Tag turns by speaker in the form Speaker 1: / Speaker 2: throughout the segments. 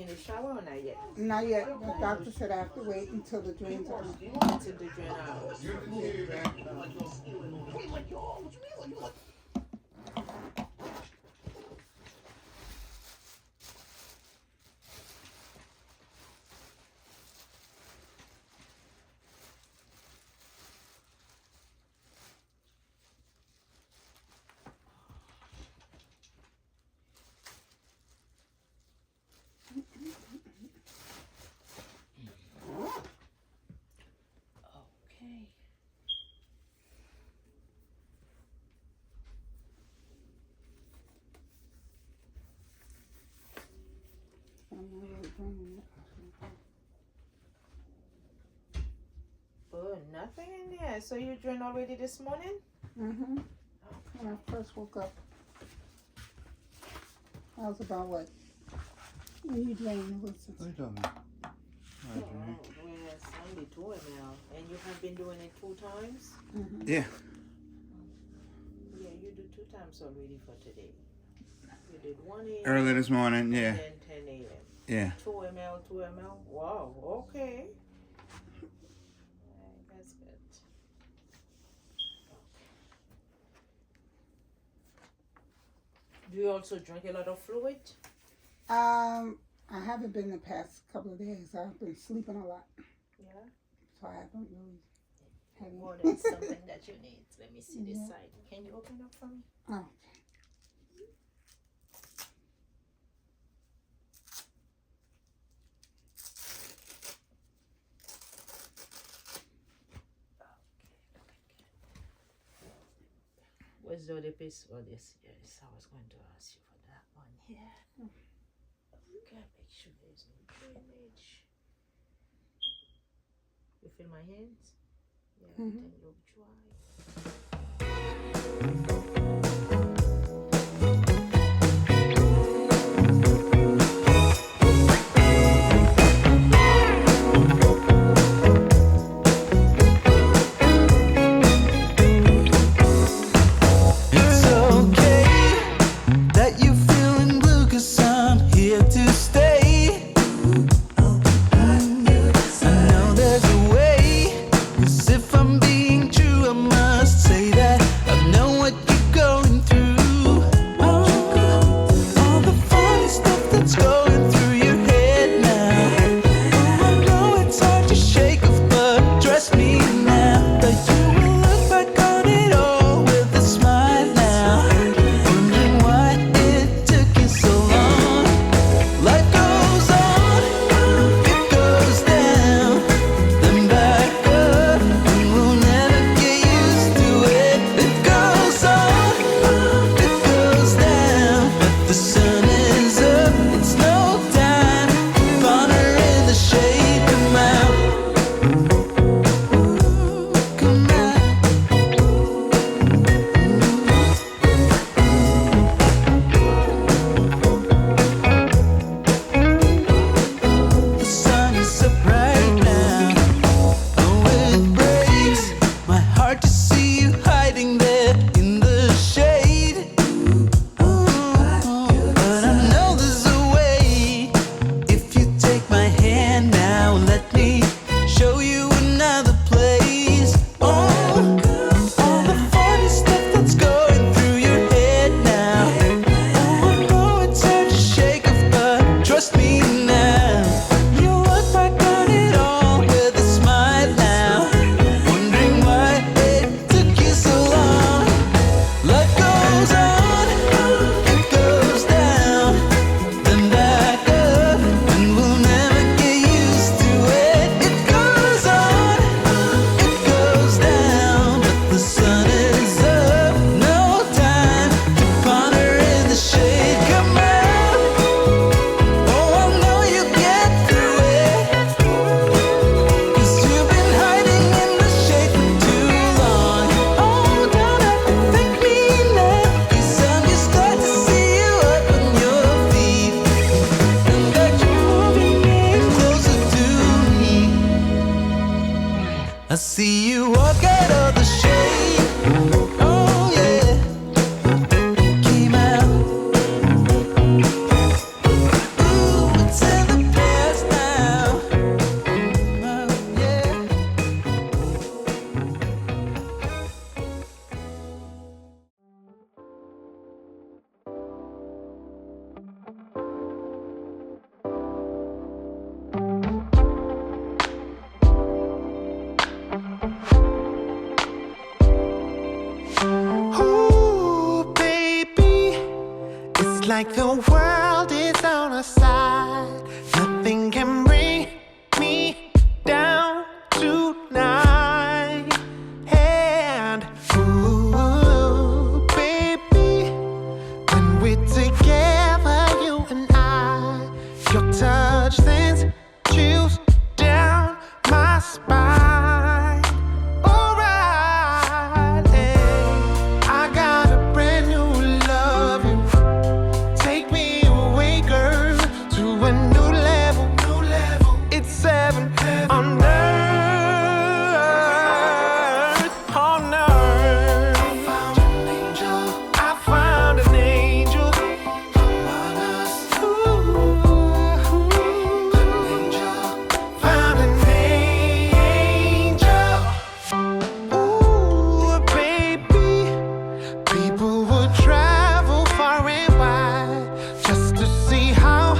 Speaker 1: taking a shower or not yet?
Speaker 2: Not yet. The doctor said I have to wait until the drains are out.
Speaker 1: Until the drain out. Okay.
Speaker 2: I'm not really bringing it.
Speaker 1: Oh, nothing in there. So you drained already this morning?
Speaker 2: Mm-hmm. When I first woke up, I was about what? When you drained, what's it?
Speaker 3: What are you talking about?
Speaker 1: Oh, yes, only 2 ml. And you have been doing it 2 times?
Speaker 2: Mm-hmm.
Speaker 3: Yeah.
Speaker 1: Yeah, you do 2 times already for today. You did 1 a.m.
Speaker 3: Early this morning, yeah.
Speaker 1: And then 10 a.m.
Speaker 3: Yeah.
Speaker 1: 2 ml, 2 ml. Wow, okay. Alright, that's good. Do you also drink a lot of fluid?
Speaker 2: I haven't been the past couple of days. I've been sleeping a lot,
Speaker 1: Yeah.
Speaker 2: so I haven't really had
Speaker 1: More
Speaker 2: any.
Speaker 1: than something that you need. Let me see this
Speaker 2: Yeah.
Speaker 1: side. Can you open up for me?
Speaker 2: Oh.
Speaker 1: Where's the other piece for this? Yes, I was going to ask you for that one here. Okay, make sure there's no drainage. You feel my hands? Yeah, everything look dry.
Speaker 4: It's okay that you're feeling blue, 'cause I'm here to stay. I know there's a way, 'cause if I'm being true, I must say that I know what you're going through. All the funny stuff that's going through your head now. I know it's hard to shake off, but trust me now that you will look back on it all with a smile now. Wondering why it took you so long. Life goes on, it goes down, then back up, and we'll never get used to it. It goes on, it goes down, but the sun is up. It's no time to ponder in the shade. Come out, come out. The sun is up right now. Oh, it breaks my heart to see you hiding there in the shade. But I know there's a way. If you take my hand now, let me show you another place. Oh, all the funny stuff that's going through your head now. Oh, I know it's hard to shake off, but trust me now. You look back on it all with a smile now. Wondering why it took you so long. Life goes on, it goes down, then back up, and we'll never get used to it. It goes on, it goes down, but the sun is up. No time to ponder in the shade. Come out, oh, I know you get through it, 'cause you've been hiding in the shade for too long. Oh, don't have to thank me now, 'cause I'm just glad to see you up on your feet, and that you're moving in closer to me. I see you walk out of the shade. Oh yeah, came out. Ooh, it's in the like the world is on our side. Nothing can bring me down tonight. And ooh, baby, when we're together, you and I, your touch sends chills down my spine. Alright, I got a brand new love. You take me away, girl, to a new level. It's heaven on earth, on earth. I found an angel. I found an angel among us. Ooh, an angel. Found an angel. Ooh, baby. People would travel far and wide just to see how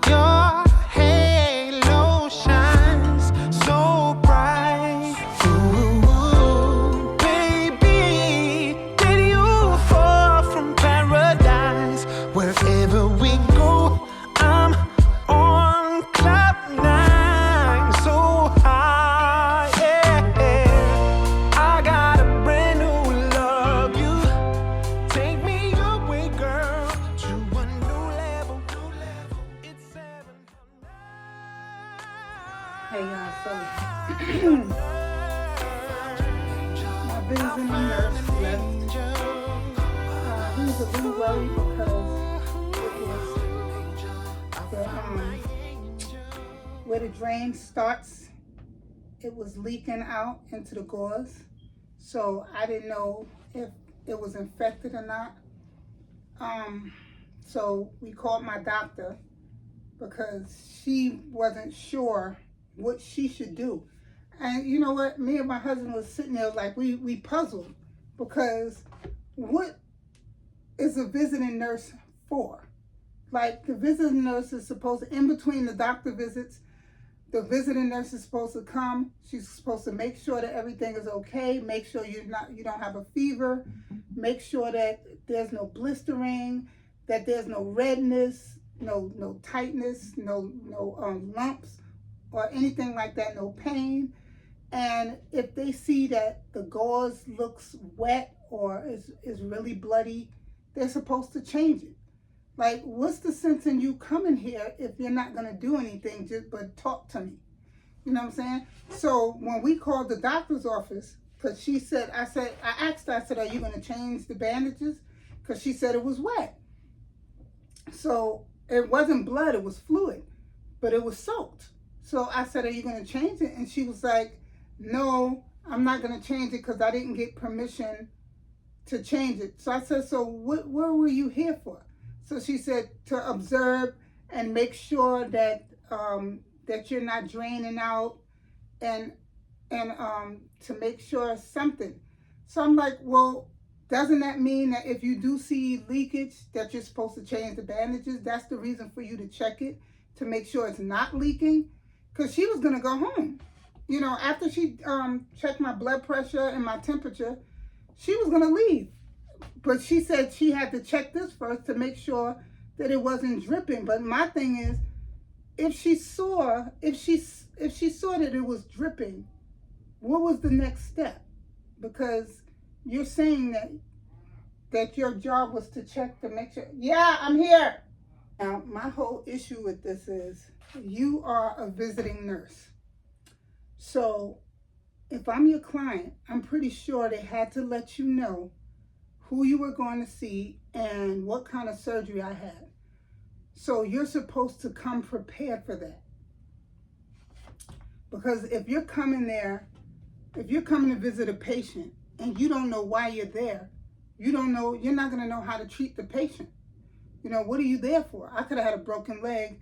Speaker 4: your halo shines so bright. Ooh, baby, did you fall from paradise? Wherever we go, I'm on cloud nine, so high. Yeah. I got a brand new love. You take me away, girl, to a new level. It's heaven.
Speaker 2: Hey y'all, so my visiting nurse left. He was a little worried because it was where the drain starts, it was leaking out into the gauze. So I didn't know if it was infected or not. So we called my doctor because she wasn't sure what she should do. And you know what? Me and my husband was sitting there like we puzzled, because what is a visiting nurse for? Like, the visiting nurse is supposed to, in between the doctor visits, the visiting nurse is supposed to come. She's supposed to make sure that everything is okay, make sure you don't have a fever, make sure that there's no blistering, that there's no redness, no tightness, no lumps or anything like that, no pain. And if they see that the gauze looks wet or is really bloody, they're supposed to change it. Like, what's the sense in you coming here if you're not going to do anything just but talk to me? You know what I'm saying? So when we called the doctor's office, because I asked her, I said, are you going to change the bandages? Because she said it was wet. So it wasn't blood, it was fluid, but it was soaked. So I said, are you going to change it? And she was like, no, I'm not going to change it because I didn't get permission to change it. So I said, so what were you here for? So she said, to observe and make sure that that you're not draining out, and to make sure something. So I'm like, well, doesn't that mean that if you do see leakage that you're supposed to change the bandages? That's the reason for you to check it, to make sure it's not leaking? Because she was going to go home. You know, after she checked my blood pressure and my temperature, she was going to leave. But she said she had to check this first to make sure that it wasn't dripping. But my thing is, if she saw that it was dripping, what was the next step? Because you're saying that your job was to check to make sure. Yeah, I'm here. Now, my whole issue with this is, you are a visiting nurse. So if I'm your client, I'm pretty sure they had to let you know who you were going to see and what kind of surgery I had. So you're supposed to come prepared for that. Because if you're coming to visit a patient and you don't know why you're there, you're not going to know how to treat the patient. You know, what are you there for? I could have had a broken leg,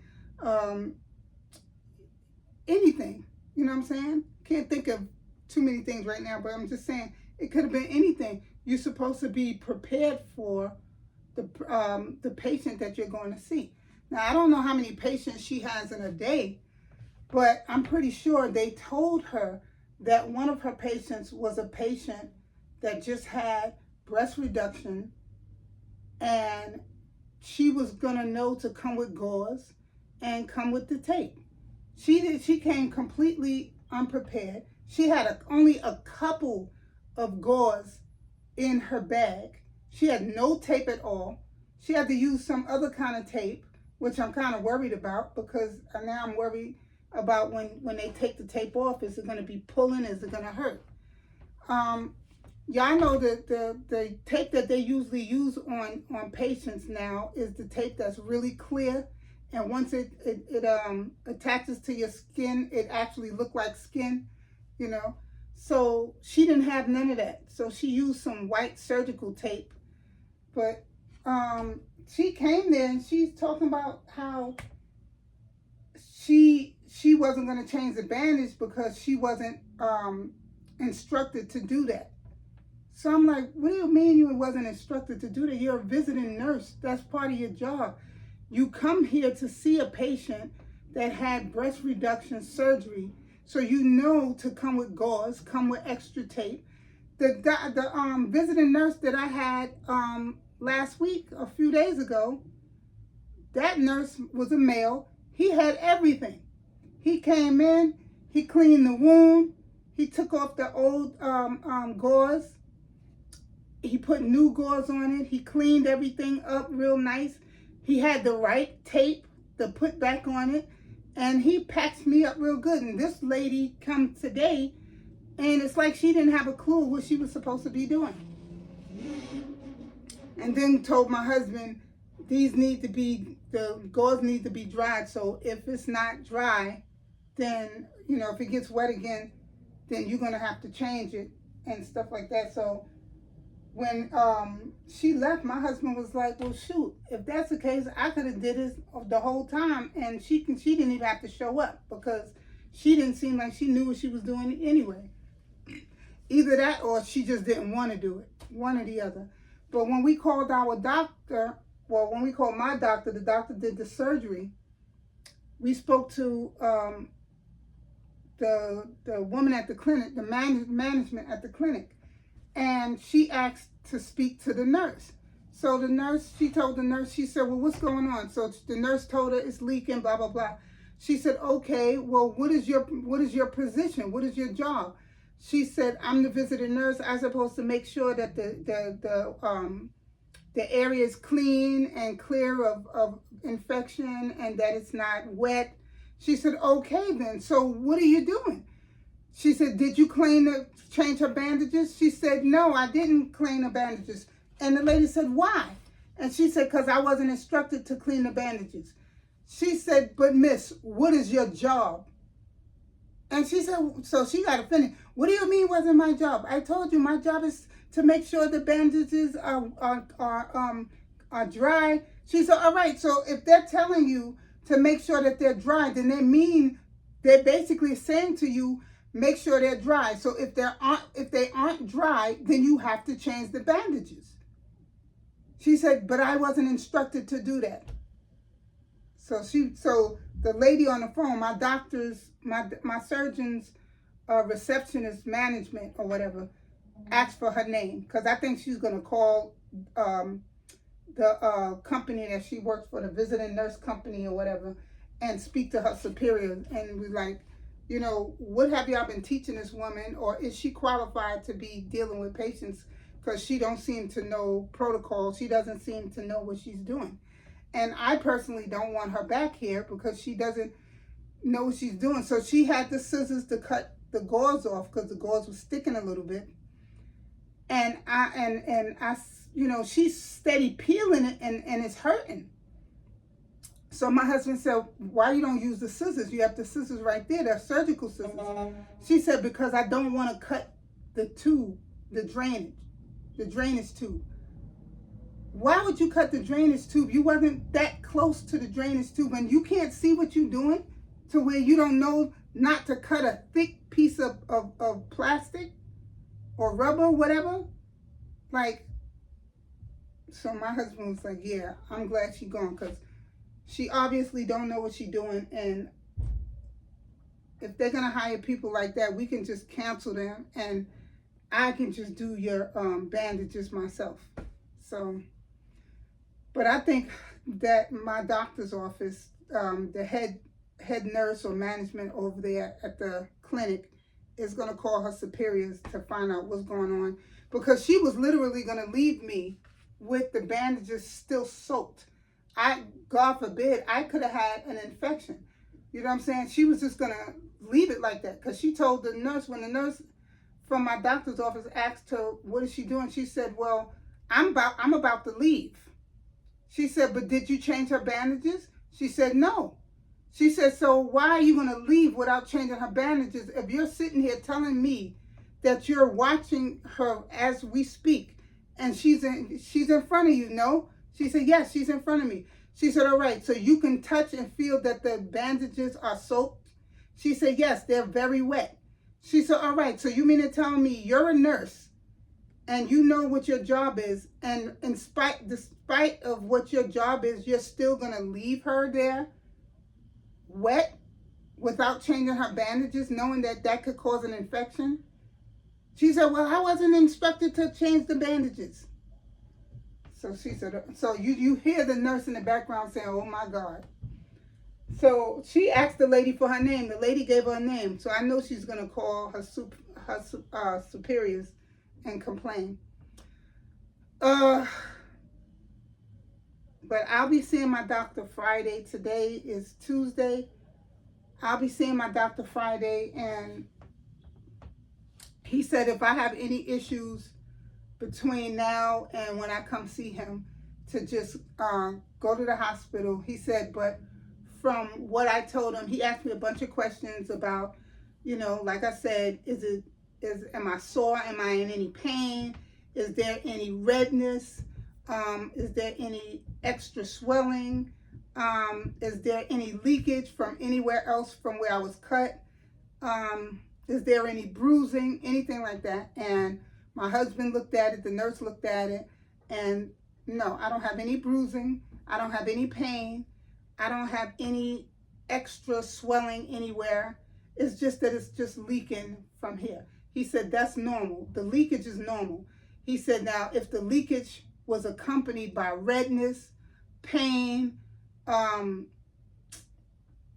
Speaker 2: anything. You know what I'm saying? Can't think of too many things right now, but I'm just saying it could have been anything. You're supposed to be prepared for the patient that you're going to see. Now, I don't know how many patients she has in a day, but I'm pretty sure they told her that one of her patients was a patient that just had breast reduction, and she was gonna know to come with gauze and come with the tape. She came completely unprepared. She had only a couple of gauze in her bag. She had no tape at all. She had to use some other kind of tape, which I'm kind of worried about, because now I'm worried about when they take the tape off, is it going to be pulling? Is it going to hurt? Y'all know that the tape that they usually use on patients now is the tape that's really clear, and once it attaches to your skin, it actually look like skin, you know. So she didn't have none of that. So she used some white surgical tape. But she came there and she's talking about how she wasn't going to change the bandage because she wasn't instructed to do that. So I'm like, what do you mean you wasn't instructed to do that? You're a visiting nurse. That's part of your job. You come here to see a patient that had breast reduction surgery, so you know to come with gauze, come with extra tape. The visiting nurse that I had last week, a few days ago, that nurse was a male. He had everything. He came in, he cleaned the wound, he took off the old gauze, he put new gauze on it, he cleaned everything up real nice. He had the right tape to put back on it, and he patched me up real good. And this lady come today, and it's like she didn't have a clue what she was supposed to be doing. And then told my husband, the gauze need to be dried. So if it's not dry, then, you know, if it gets wet again, then you're going to have to change it and stuff like that. So when she left, my husband was like, well, shoot, if that's the case, I could have did this the whole time, and she didn't even have to show up, because she didn't seem like she knew what she was doing anyway. Either that or she just didn't want to do it, one or the other. But when we called our doctor, well, when we called my doctor, the doctor did the surgery, we spoke to the woman at the clinic, the management at the clinic, and she asked to speak to the nurse. So the nurse, she told the nurse, she said, well, what's going on? So the nurse told her it's leaking, blah, blah, blah. She said, okay, well, what is your position? What is your job? She said, I'm the visiting nurse. I'm supposed to make sure that the area is clean and clear of infection and that it's not wet. She said, okay then, so what are you doing? She said, did you change her bandages? She said, no, I didn't clean her bandages. And the lady said, why? And she said, because I wasn't instructed to clean the bandages. She said, but miss, what is your job? And she said, so she got to finish. What do you mean wasn't my job? I told you my job is to make sure the bandages are dry. She said, all right, so if they're telling you to make sure that they're dry, then they're basically saying to you, make sure they're dry. So if they aren't dry, then you have to change the bandages. She said, but I wasn't instructed to do that. So the lady on the phone, my doctor's, my surgeon's receptionist management or whatever, asked for her name, because I think she's going to call the company that she works for, the visiting nurse company or whatever, and speak to her superiors and be like, you know, what have y'all been teaching this woman, or is she qualified to be dealing with patients? Because she don't seem to know protocol. She doesn't seem to know what she's doing. And I personally don't want her back here because she doesn't know what she's doing. So she had the scissors to cut the gauze off because the gauze was sticking a little bit. And I, you know, she's steady peeling it and it's hurting. So my husband said, why you don't use the scissors? You have the scissors right there. They're surgical scissors. She said, because I don't want to cut the tube, the drainage tube. Why would you cut the drainage tube? You wasn't that close to the drainage tube, and you can't see what you're doing to where you don't know not to cut a thick piece of plastic or rubber, whatever. Like, so my husband was like, yeah, I'm glad she's gone, because she obviously don't know what she's doing, and if they're going to hire people like that, we can just cancel them, and I can just do your bandages myself. So, but I think that my doctor's office, the head nurse or management over there at the clinic is going to call her superiors to find out what's going on, because she was literally going to leave me with the bandages still soaked. God forbid, I could have had an infection. You know what I'm saying? She was just going to leave it like that, because she told the nurse, when the nurse from my doctor's office asked her, what is she doing? She said, well, I'm about to leave. She said, but did you change her bandages? She said, no. She said, so why are you going to leave without changing her bandages if you're sitting here telling me that you're watching her as we speak and she's in front of you? No. She said, yes, she's in front of me. She said, all right, so you can touch and feel that the bandages are soaked? She said, yes, they're very wet. She said, all right, so you mean to tell me you're a nurse and you know what your job is, and despite of what your job is, you're still going to leave her there wet without changing her bandages, knowing that that could cause an infection? She said, well, I wasn't instructed to change the bandages. So she said, so you hear the nurse in the background saying, oh my God. So she asked the lady for her name. The lady gave her a name. So I know she's going to call her superiors and complain. But I'll be seeing my doctor Friday. Today is Tuesday. I'll be seeing my doctor Friday, and he said if I have any issues between now and when I come see him, to just go to the hospital. He said, but from what I told him, he asked me a bunch of questions about, like I said, am I sore? Am I in any pain? Is there any redness? Is there any extra swelling? Is there any leakage from anywhere else from where I was cut? Is there any bruising? Anything like that? And my husband looked at it, the nurse looked at it, and no, I don't have any bruising. I don't have any pain. I don't have any extra swelling anywhere. It's just that it's just leaking from here. He said that's normal. The leakage is normal. He said, now, if the leakage was accompanied by redness, pain,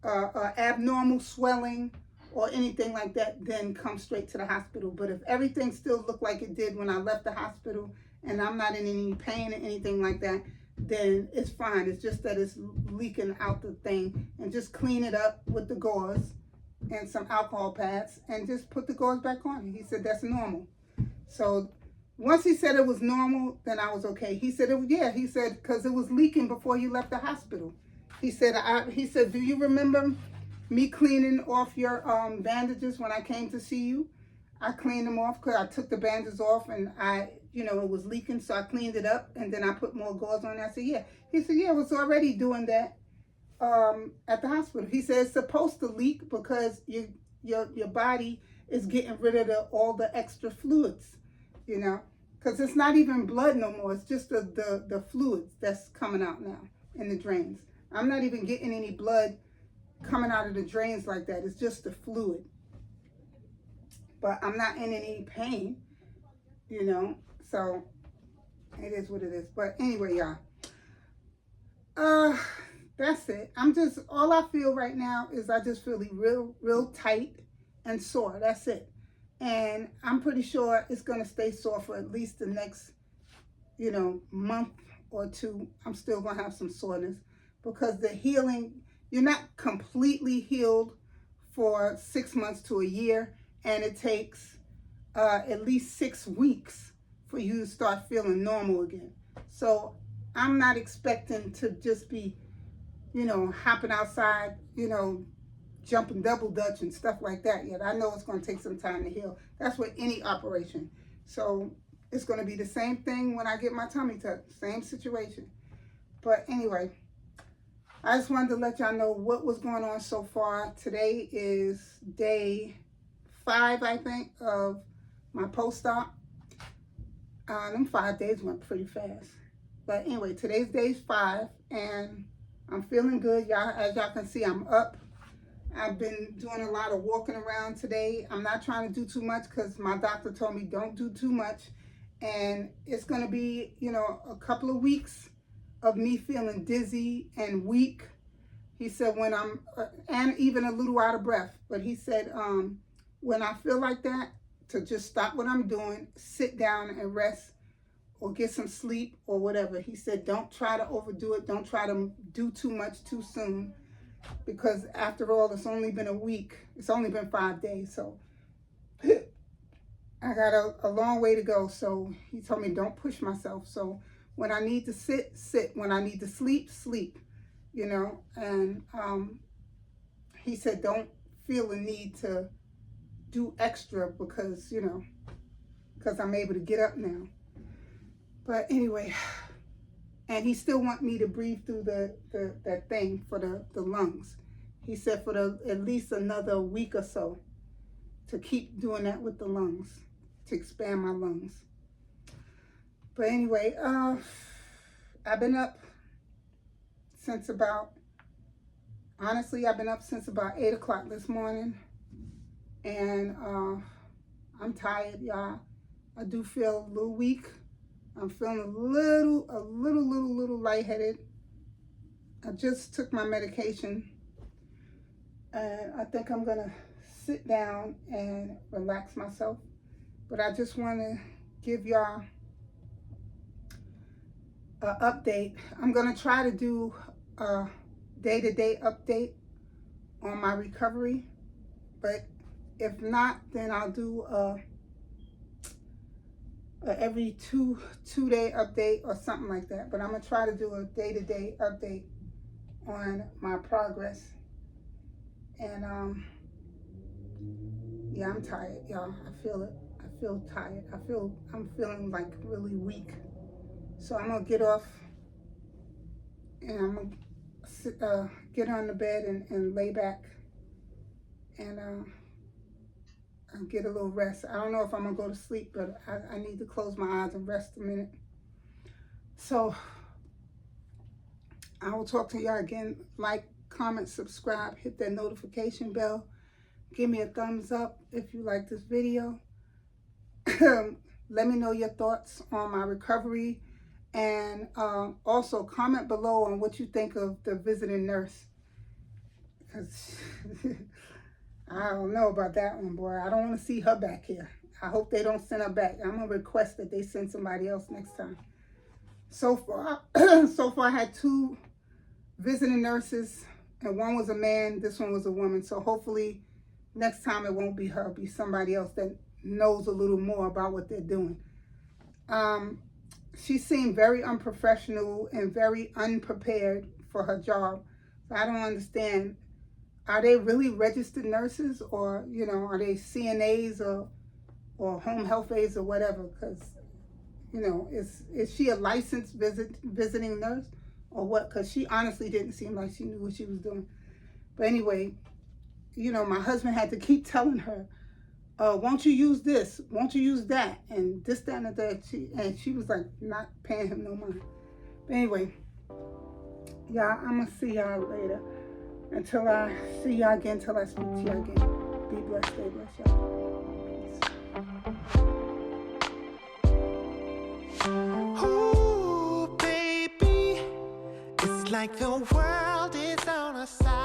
Speaker 2: abnormal swelling, or anything like that, then come straight to the hospital. But if everything still looked like it did when I left the hospital and I'm not in any pain or anything like that, then it's fine. It's just that it's leaking out the thing, and just clean it up with the gauze and some alcohol pads and just put the gauze back on. He said that's normal. So once he said it was normal, then I was okay. He said, he said, because it was leaking before you left the hospital. He said, do you remember me cleaning off your bandages when I came to see you? I cleaned them off because I took the bandages off and it was leaking, so I cleaned it up and then I put more gauze on it. I said, yeah. He said, yeah, I was already doing that at the hospital. He said, it's supposed to leak because your body is getting rid of all the extra fluids, because it's not even blood no more. It's just the fluids that's coming out now in the drains. I'm not even getting any blood coming out of the drains like that. It's just the fluid. But I'm not in any pain, so it is what it is. But anyway, y'all, that's it. All I feel right now is I just feel real tight and sore. That's it. And I'm pretty sure it's going to stay sore for at least the next, month or two. I'm still going to have some soreness because the healing, you're not completely healed for 6 months to a year. And it takes at least 6 weeks for you to start feeling normal again. So I'm not expecting to just be, hopping outside, jumping double dutch and stuff like that yet. I know it's going to take some time to heal. That's with any operation. So it's going to be the same thing when I get my tummy tucked. Same situation. But anyway, I just wanted to let y'all know what was going on so far. Today is day 5, I think, of my post-op. Them 5 days went pretty fast. But anyway, today's day 5, and I'm feeling good. Y'all, as y'all can see, I'm up. I've been doing a lot of walking around today. I'm not trying to do too much because my doctor told me don't do too much. And it's going to be, a couple of weeks of me feeling dizzy and weak. He said when I'm, and even a little out of breath, but he said when I feel like that, to just stop what I'm doing, sit down and rest or get some sleep or whatever. He said don't try to overdo it, don't try to do too much too soon, because after all, it's only been a week, it's only been 5 days, so I got a long way to go. So he told me don't push myself. So when I need to sit, sit. When I need to sleep, sleep. You know, and he said don't feel the need to do extra because, you know, because I'm able to get up now. But anyway, and he still want me to breathe through that thing for the lungs. He said for at least another week or so to keep doing that with the lungs, to expand my lungs. But anyway, I've been up since about, honestly, I've been up since about 8 o'clock this morning, and I'm tired, y'all. I do feel a little weak. I'm feeling a little lightheaded. I just took my medication, and I think I'm gonna sit down and relax myself. But I just want to give y'all an update. I'm gonna try to do a day-to-day update on my recovery, but if not, then I'll do a every two-day update or something like that. But I'm gonna try to do a day-to-day update on my progress. And yeah, I'm tired, y'all. I feel it. I feel tired. I'm feeling like really weak. So I'm gonna get off and I'm gonna get on the bed and lay back and get a little rest. I don't know if I'm gonna go to sleep, but I need to close my eyes and rest a minute. So I will talk to y'all again. Like, comment, subscribe, hit that notification bell. Give me a thumbs up if you like this video. Let me know your thoughts on my recovery. And also comment below on what you think of the visiting nurse. Because I don't know about that one, boy. I don't want to see her back here. I hope they don't send her back. I'm going to request that they send somebody else next time. So far, I had 2 visiting nurses, and one was a man, this one was a woman. So hopefully next time it won't be her, it'll be somebody else that knows a little more about what they're doing. She seemed very unprofessional and very unprepared for her job. So I don't understand. Are they really registered nurses, or, you know, are they CNAs or home health aides or whatever? Because, you know, is she a licensed visiting nurse or what? Because she honestly didn't seem like she knew what she was doing. But anyway, you know, my husband had to keep telling her, won't you use this? Won't you use that? And this, that, and that. She was like not paying him no mind. But anyway, y'all, I'm going to see y'all later. Until I see y'all again, until I speak to y'all again. Be blessed, stay blessed, y'all. Peace.
Speaker 4: Ooh, baby, it's like the world is on our side.